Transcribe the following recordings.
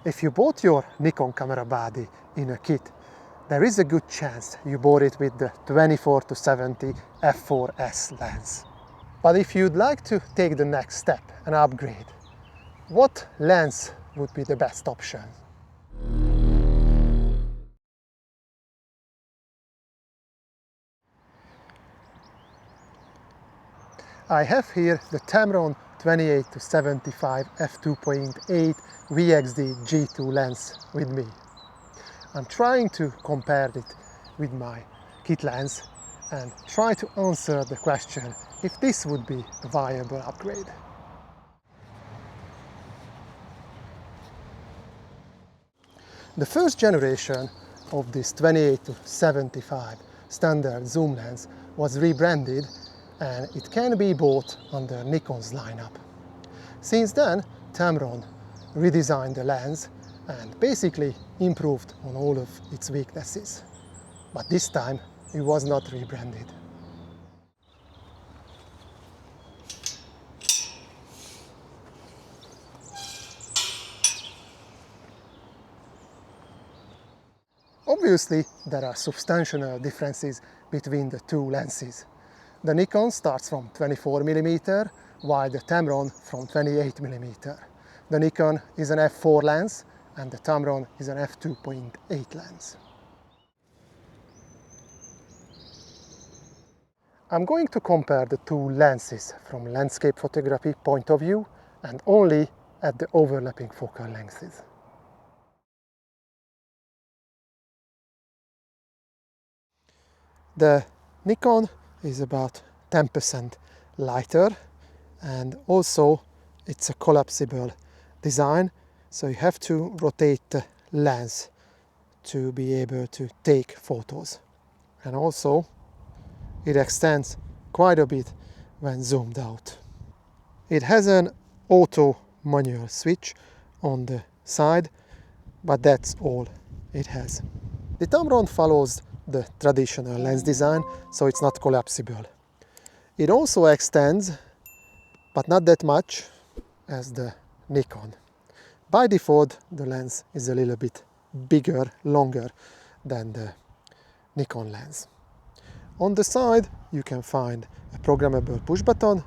If you bought your Nikon camera body in a kit, there is a good chance you bought it with the 24-70 f4S lens. But if you'd like to take the next step and upgrade, what lens would be the best option? I have here the Tamron 28-75 f2.8 VXD G2 lens with me. I'm trying to compare it with my kit lens and try to answer the question if this would be a viable upgrade. The first generation of this 28-75 standard zoom lens was rebranded and it can be bought under Nikon's lineup. Since then, Tamron redesigned the lens and basically improved on all of its weaknesses. But this time it was not rebranded. Obviously, there are substantial differences between the two lenses. The Nikon starts from 24mm, while the Tamron from 28mm. The Nikon is an f4 lens and the Tamron is an f2.8 lens. I'm going to compare the two lenses from landscape photography point of view and only at the overlapping focal lengths. The Nikon is about 10% lighter and also it's a collapsible design, so you have to rotate the lens to be able to take photos. And also it extends quite a bit when zoomed out. It has an auto manual switch on the side, but that's all it has. The Tamron follows the traditional lens design, so it's not collapsible. It also extends, but not that much as the Nikon. By default, the lens is a little bit bigger, longer than the Nikon lens. On the side, you can find a programmable push button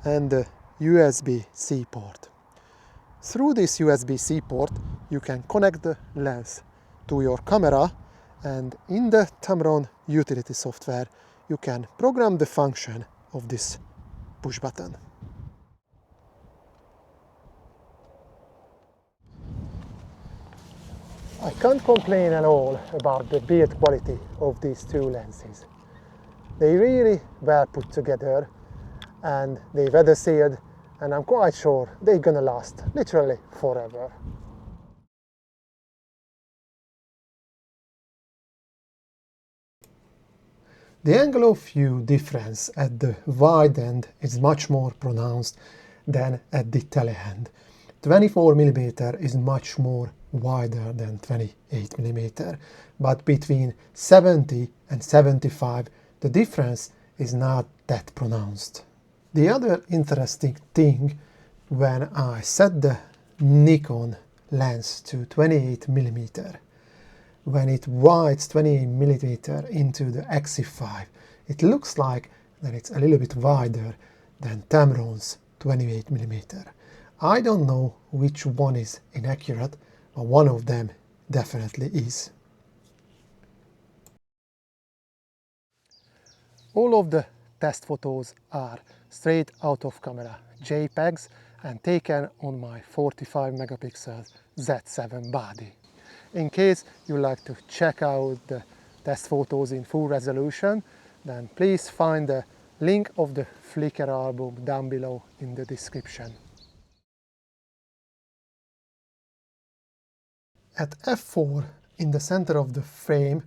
and a USB-C port. Through this USB-C port, you can connect the lens to your camera, and in the Tamron utility software, you can program the function of this push button. I can't complain at all about the build quality of these two lenses. They really were put together and they weather sealed, and I'm quite sure they're gonna last literally forever. The angle of view difference at the wide end is much more pronounced than at the teleend. 24mm is much more wider than 28mm, but between 70 and 75 the difference is not that pronounced. The other interesting thing, when I set the Nikon lens to 28mm, when it wides 28mm into the Exif5, it looks like that it's a little bit wider than Tamron's 28mm. I don't know which one is inaccurate, but one of them definitely is. All of the test photos are straight out of camera JPEGs and taken on my 45 megapixel Z7 body. In case you like to check out the test photos in full resolution, then please find the link of the Flickr album down below in the description. At f4, in the center of the frame,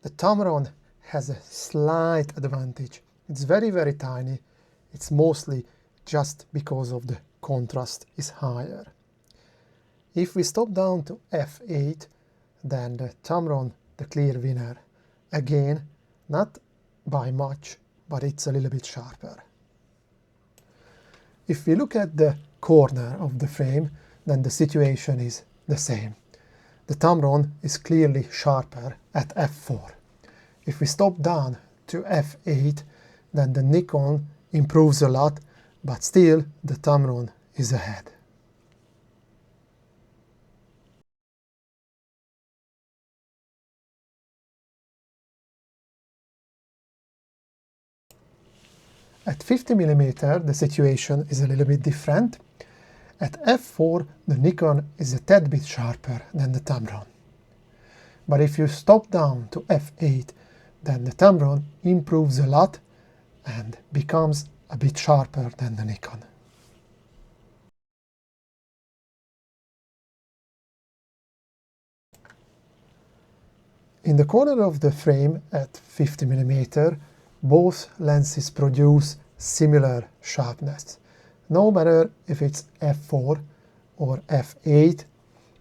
the Tamron has a slight advantage. It's very, very tiny. It's mostly just because of the contrast is higher. If we stop down to f8, then the Tamron, the clear winner. Again, not by much, but it's a little bit sharper. If we look at the corner of the frame, then the situation is the same. The Tamron is clearly sharper at f4. If we stop down to f8, then the Nikon improves a lot, but still the Tamron is ahead. At 50mm the situation is a little bit different. At f4 the Nikon is a tad bit sharper than the Tamron. But if you stop down to f8, then the Tamron improves a lot and becomes a bit sharper than the Nikon. In the corner of the frame at 50mm, both lenses produce similar sharpness. No matter if it's f4 or f8,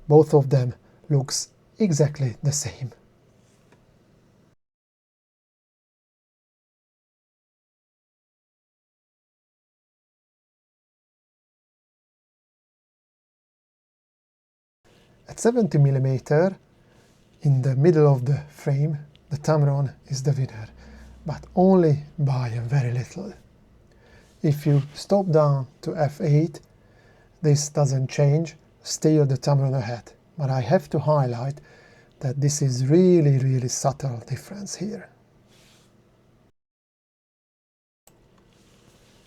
both of them looks exactly the same. At 70mm, in the middle of the frame, the Tamron is the winner, but only by a very little. If you stop down to f8, this doesn't change, still the Tamron ahead. But I have to highlight that this is really subtle difference here.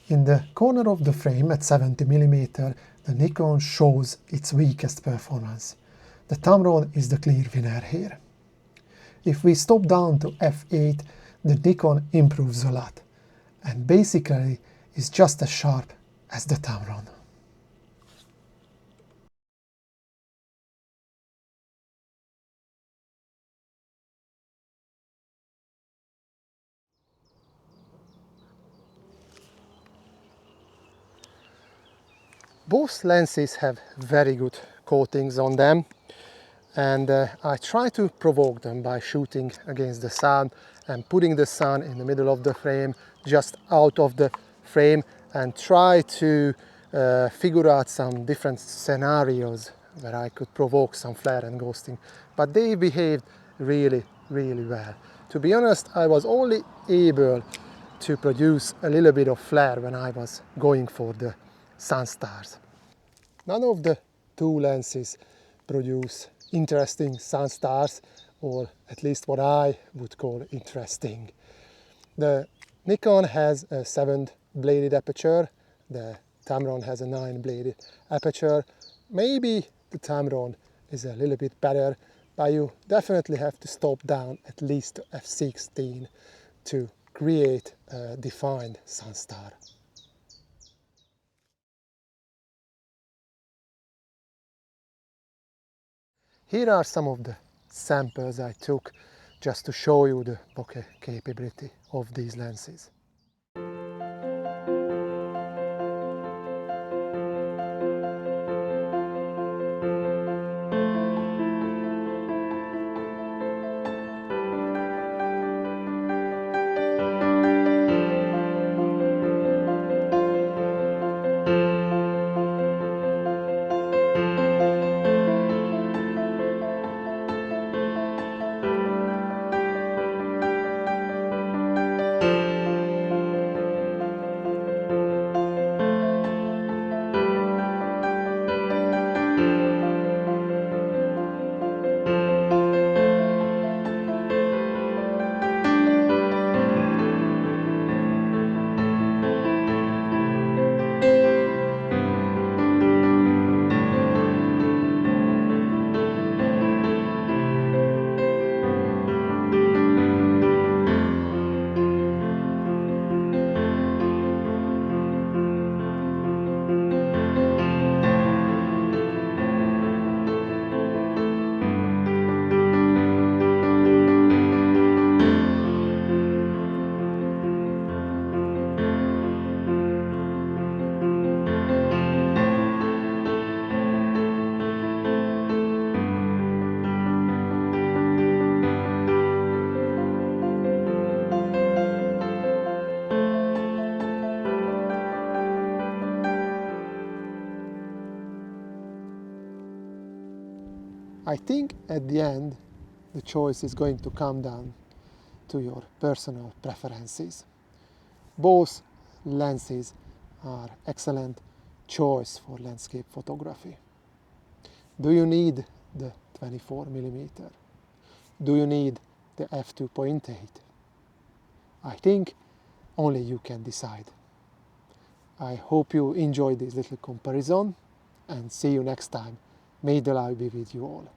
In the corner of the frame at 70mm, the Nikon shows its weakest performance. The Tamron is the clear winner here. If we stop down to f8, the Nikon improves a lot, and basically is just as sharp as the Tamron. Both lenses have very good coatings on them, and I try to provoke them by shooting against the sun and putting the sun in the middle of the frame, just out of the frame, and try to figure out some different scenarios where I could provoke some flare and ghosting. But they behaved really well. To be honest, I was only able to produce a little bit of flare when I was going for the sunstars. None of the two lenses produce interesting sunstars, or at least what I would call interesting. The Nikon has a 7-bladed aperture, the Tamron has a 9-bladed aperture. Maybe the Tamron is a little bit better, but you definitely have to stop down at least to f16 to create a defined sunstar. Here are some of the samples I took just to show you the bokeh capability of these lenses. I think at the end the choice is going to come down to your personal preferences. Both lenses are excellent choice for landscape photography. Do you need the 24mm? Do you need the f2.8? I think only you can decide. I hope you enjoyed this little comparison, and see you next time. May the light be with you all.